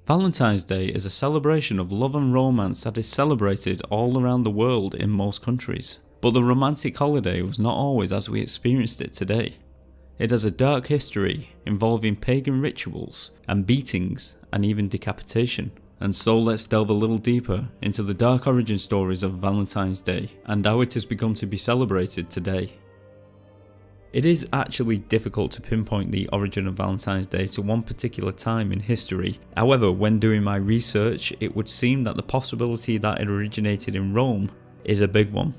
Valentine's Day is a celebration of love and romance that is celebrated all around the world in most countries. But the romantic holiday was not always as we experienced it today. It has a dark history involving pagan rituals and beatings and even decapitation. And so let's delve a little deeper into the dark origin stories of Valentine's Day and how it has become to be celebrated today. It is actually difficult to pinpoint the origin of Valentine's Day to one particular time in history. However, when doing my research, it would seem that the possibility that it originated in Rome is a big one.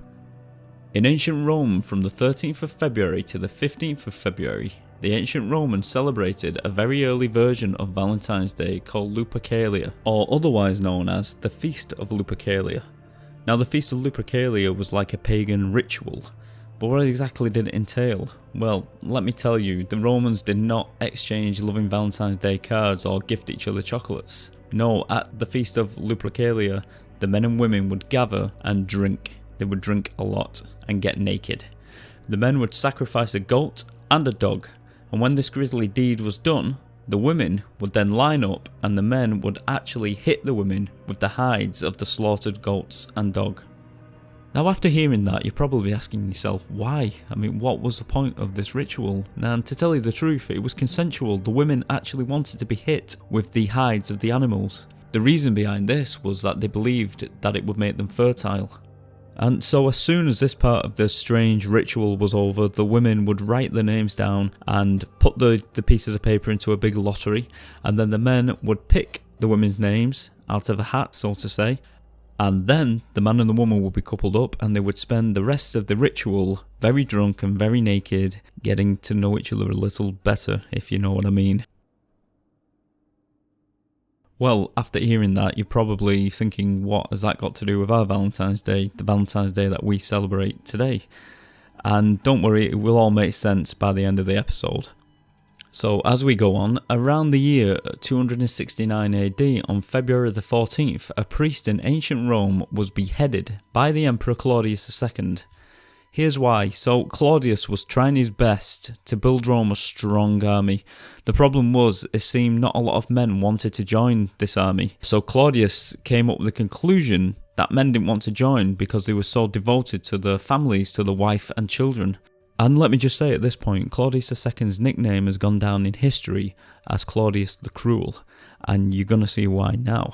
In ancient Rome, from the 13th of February to the 15th of February, the ancient Romans celebrated a very early version of Valentine's Day called Lupercalia, or otherwise known as the Feast of Lupercalia. Now, the Feast of Lupercalia was like a pagan ritual. But what exactly did it entail? Well, let me tell you, the Romans did not exchange loving Valentine's Day cards or gift each other chocolates. No, at the Feast of Lupercalia, the men and women would gather and drink. They would drink a lot and get naked. The men would sacrifice a goat and a dog, and when this grisly deed was done, the women would then line up and the men would actually hit the women with the hides of the slaughtered goats and dog. Now, after hearing that, you're probably asking yourself, why? I mean, what was the point of this ritual? And to tell you the truth, it was consensual. The women actually wanted to be hit with the hides of the animals. The reason behind this was that they believed that it would make them fertile. And so as soon as this part of the strange ritual was over, the women would write their names down and put the pieces of paper into a big lottery, and then the men would pick the women's names out of a hat, so to say. And then the man and the woman would be coupled up and they would spend the rest of the ritual very drunk and very naked, getting to know each other a little better, if you know what I mean. Well, after hearing that, you're probably thinking, what has that got to do with our Valentine's Day, the Valentine's Day that we celebrate today? And don't worry, it will all make sense by the end of the episode. So as we go on, around the year 269 AD, on February the 14th, a priest in ancient Rome was beheaded by the Emperor Claudius II. Here's why. So Claudius was trying his best to build Rome a strong army. The problem was, it seemed not a lot of men wanted to join this army. So Claudius came up with the conclusion that men didn't want to join because they were so devoted to their families, to the wife and children. And let me just say at this point, Claudius II's nickname has gone down in history as Claudius the Cruel, and you're going to see why now.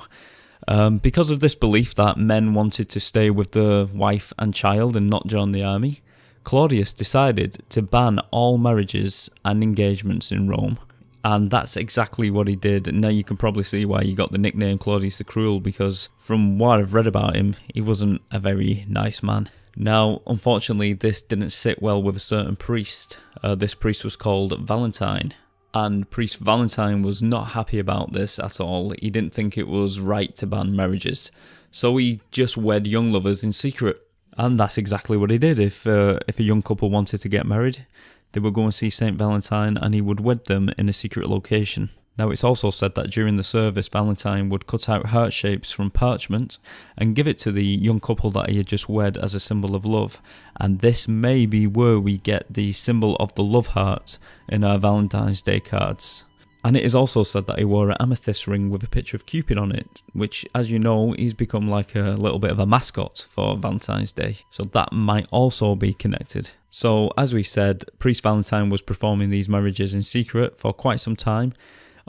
Because of this belief that men wanted to stay with their wife and child and not join the army, Claudius decided to ban all marriages and engagements in Rome. And that's exactly what he did. Now you can probably see why he got the nickname Claudius the Cruel, because from what I've read about him, he wasn't a very nice man. Now, unfortunately, this didn't sit well with a certain priest. This priest was called Valentine, and priest Valentine was not happy about this at all. He didn't think it was right to ban marriages, so he just wed young lovers in secret. And that's exactly what he did. If a young couple wanted to get married, they would go and see Saint Valentine and he would wed them in a secret location. Now, it's also said that during the service, Valentine would cut out heart shapes from parchment and give it to the young couple that he had just wed as a symbol of love. And this may be where we get the symbol of the love heart in our Valentine's Day cards. And it is also said that he wore an amethyst ring with a picture of Cupid on it, which, as you know, he's become like a little bit of a mascot for Valentine's Day. So that might also be connected. So, as we said, Priest Valentine was performing these marriages in secret for quite some time,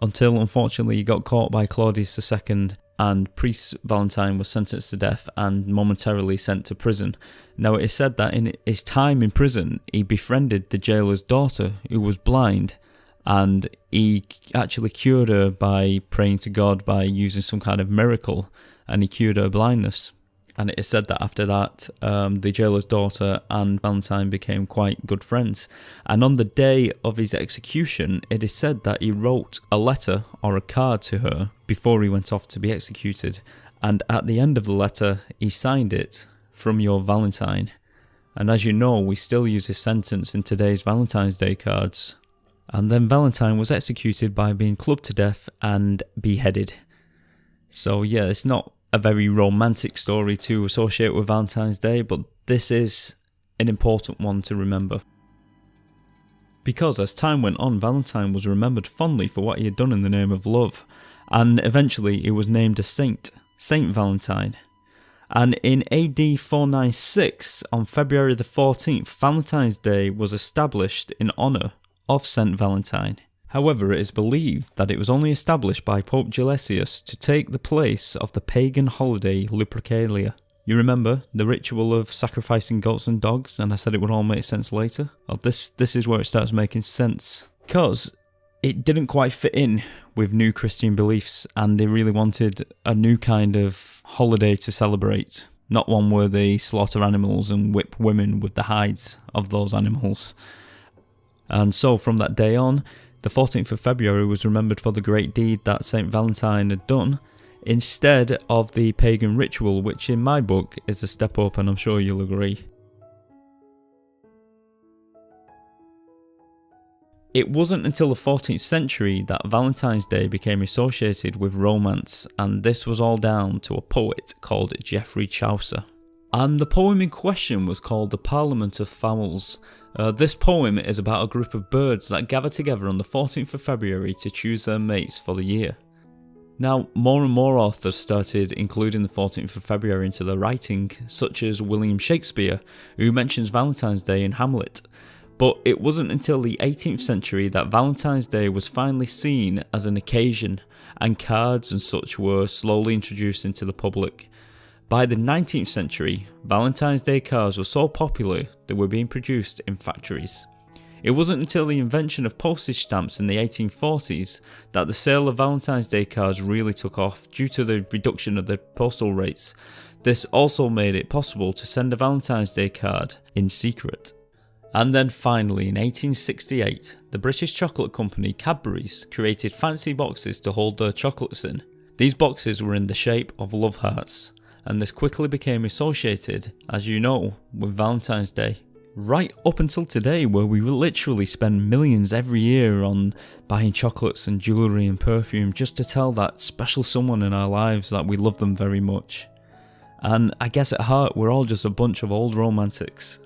until unfortunately he got caught by Claudius II, and Priest Valentine was sentenced to death and momentarily sent to prison. Now, it is said that in his time in prison, he befriended the jailer's daughter, who was blind, and he actually cured her by praying to God by using some kind of miracle, and he cured her blindness. And it is said that after that, the jailer's daughter and Valentine became quite good friends. And on the day of his execution, it is said that he wrote a letter or a card to her before he went off to be executed. And at the end of the letter, he signed it, "From your Valentine." And as you know, we still use this sentence in today's Valentine's Day cards. And then Valentine was executed by being clubbed to death and beheaded. So yeah, it's not a very romantic story to associate with Valentine's Day, but this is an important one to remember. Because as time went on, Valentine was remembered fondly for what he had done in the name of love, and eventually it was named a saint, Saint Valentine. And in AD 496, on February the 14th, Valentine's Day was established in honour of Saint Valentine. However, it is believed that it was only established by Pope Gelasius to take the place of the pagan holiday Lupercalia. You remember the ritual of sacrificing goats and dogs, and I said it would all make sense later? Well, this is where it starts making sense. Because it didn't quite fit in with new Christian beliefs, and they really wanted a new kind of holiday to celebrate. Not one where they slaughter animals and whip women with the hides of those animals. And so from that day on, the 14th of February was remembered for the great deed that St. Valentine had done, instead of the pagan ritual, which in my book is a step up, and I'm sure you'll agree. It wasn't until the 14th century that Valentine's Day became associated with romance, and this was all down to a poet called Geoffrey Chaucer. And the poem in question was called The Parliament of Fowls. This poem is about a group of birds that gather together on the 14th of February to choose their mates for the year. Now, more and more authors started including the 14th of February into their writing, such as William Shakespeare, who mentions Valentine's Day in Hamlet. But it wasn't until the 18th century that Valentine's Day was finally seen as an occasion, and cards and such were slowly introduced into the public. By the 19th century, Valentine's Day cards were so popular they were being produced in factories. It wasn't until the invention of postage stamps in the 1840s that the sale of Valentine's Day cards really took off due to the reduction of the postal rates. This also made it possible to send a Valentine's Day card in secret. And then finally in 1868, the British chocolate company Cadbury's created fancy boxes to hold their chocolates in. These boxes were in the shape of love hearts, and this quickly became associated, as you know, with Valentine's Day. Right up until today, where we literally spend millions every year on buying chocolates and jewellery and perfume just to tell that special someone in our lives that we love them very much. And I guess at heart we're all just a bunch of old romantics.